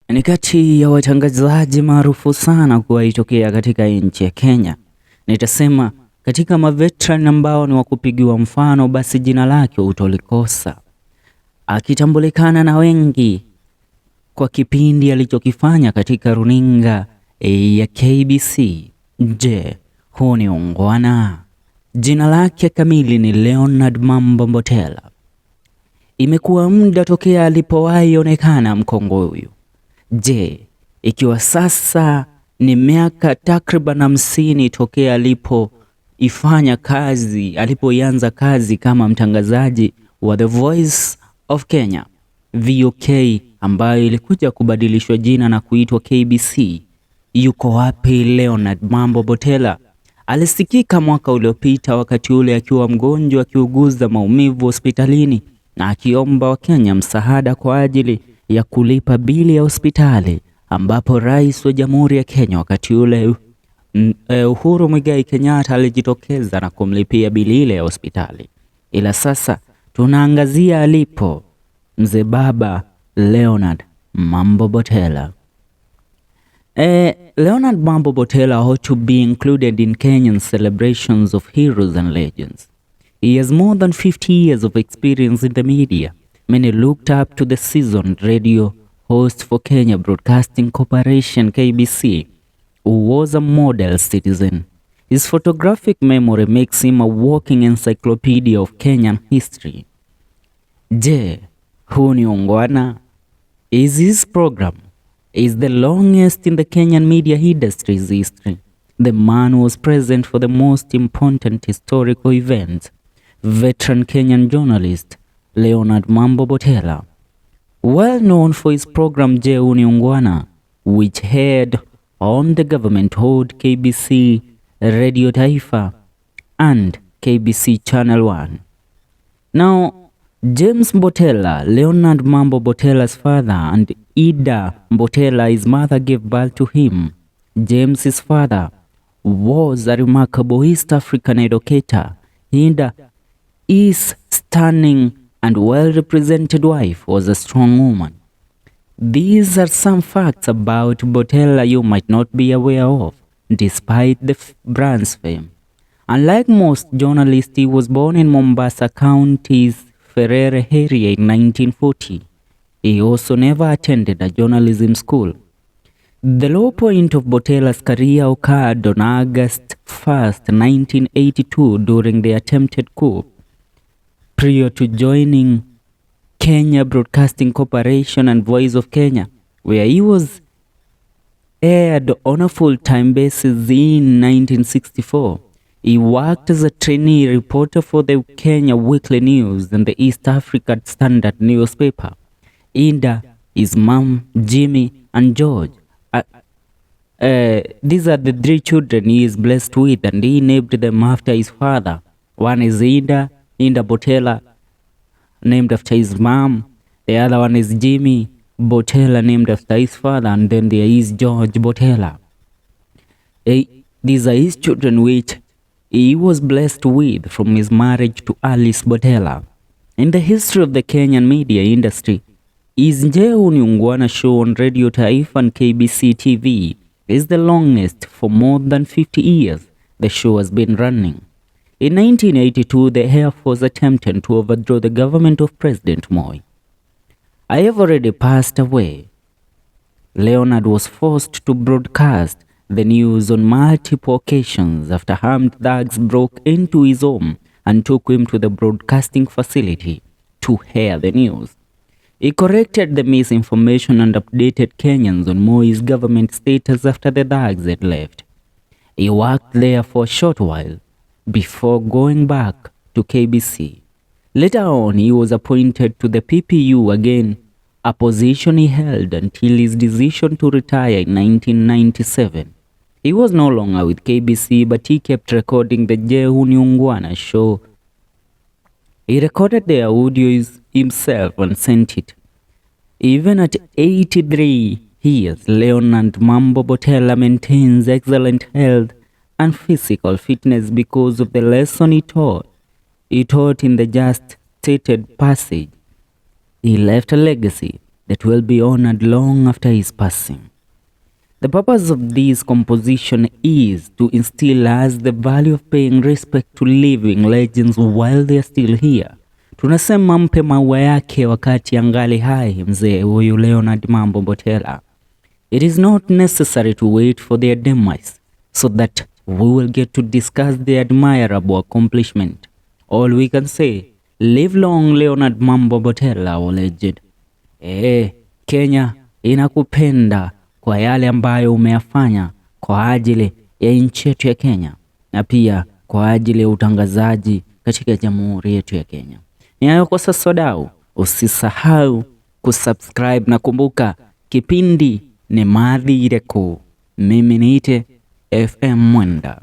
Ni kati ya watangazaji maarufu sana kuwaitokea katika nchi ya Kenya. Nitasema katika maveteran ambao ni wa kupigiwa mfano, basi jina lake utolikosa, akitambulikana na wengi kwa kipindi alichokifanya katika runinga ya KBC. Je, huu ni ungwana? Jina lake kamili ni Leonard Mambo Mbotela. Imekuwa muda tokea alipowahi onekana mkongwe huyu. Je, ikiwa sasa ni miaka takriban 50 tokea alipoanza kazi kama mtangazaji wa The Voice of Kenya, VOK, ambayo ilikuja kubadilishwa jina na kuitwa KBC. Yuko wapi Leonard Mambo Mbotela? Alisikika mwaka uliopita wakati ule akiwa mgonjwa, akiuguza maumivu hospitalini na akiomba Wakenya msaada kwa ajili ya kulipa bili ya hospitali, ambapo Rais wa Jamhuri ya Kenya wakati ule Uhuru Muigai Kenyatta alijitokeza na kumlipia bili ile ya hospitali. Ila sasa tunaangazia alipo mzee baba Leonard Mambo Mbotela. Leonard Mambo Mbotela ought to be included in Kenyan celebrations of heroes and legends. He has more than 50 years of experience in the media. Many looked up to the seasoned radio host for Kenya Broadcasting Corporation, KBC, who was a model citizen. His photographic memory makes him a walking encyclopedia of Kenyan history. Je, huu ni ungwana? His program is the longest in the Kenyan media industry's history. The man was present for the most important historical events. Veteran Kenyan journalist Leonard Mambo Mbotela, well known for his program Je, huu ni ungwana, which aired on the government-owned KBC Radio Taifa and KBC Channel 1. Now, James Mbotela, Leonard Mambo Mbotela's father, and Ida Mbotela, his mother, gave birth to him. James's father was a remarkable East African educator. Ida, his stunning and well-represented wife, was a strong woman. These are some facts about Mbotela you might not be aware of, despite the brand's fame. Unlike most journalists, he was born in Mombasa County's Ferere area in 1940. He also never attended a journalism school. The low point of Mbotela's career occurred on August 1st, 1982, during the attempted coup. Prior to joining Kenya Broadcasting Corporation and Voice of Kenya, where he was aired on a full-time basis in 1964, he worked as a trainee reporter for the Kenya Weekly News and the East Africa Standard newspaper. Ida, his mom, Jimmy, and George. These are the 3 children he is blessed with, and he named them after his father. One is Ida Mbotela, named after his mom. The other one is Jimmy Mbotela, named after his father, and then there is George Mbotela. These are his children which he was blessed with from his marriage to Alice Mbotela. In the history of the Kenyan media industry, his Je, huu ni ungwana show on Radio Taifa and KBC TV is the longest for more than 50 years the show has been running. In 1982, the Air Force attempted to overthrow the government of President Moi. I have already passed away. Leonard was forced to broadcast the news on multiple occasions after armed thugs broke into his home and took him to the broadcasting facility to air the news. He corrected the misinformation and updated Kenyans on Moi's government status after the thugs had left. He worked there for a short while before going back to KBC. Later on, he was appointed to the PPU again, a position he held until his decision to retire in 1997. He was no longer with KBC, but he kept recording the Je, huu ni ungwana show. He recorded the audios himself and sent it. Even at 83 years, Leonard Mambo Mbotela maintains excellent health and physical fitness because of the lesson he taught. He taught in the just stated passage. He left a legacy that will be honored long after his passing. The purpose of this composition is to instill us the value of paying respect to living legends while they are still here. Tunasema mpe maua yake wakati angali hai mzee huyu Leonard Mambo Mbotela. It is not necessary to wait for their demise so that we will get to discuss the admirable accomplishment. All we can say, live long Leonard Mambo Mbotela, our legend. Kenya inakupenda kwa yale ambayo umeyafanya kwa ajili ya nchi yetu ya Kenya na pia kwa ajili ya utangazaji katika jamhuri yetu ya Kenya. Ni hayo kwa sasa wadau, usisahau kusubscribe na kumbuka kipindi ni Mathiré. Mimi niite FM Mwenda.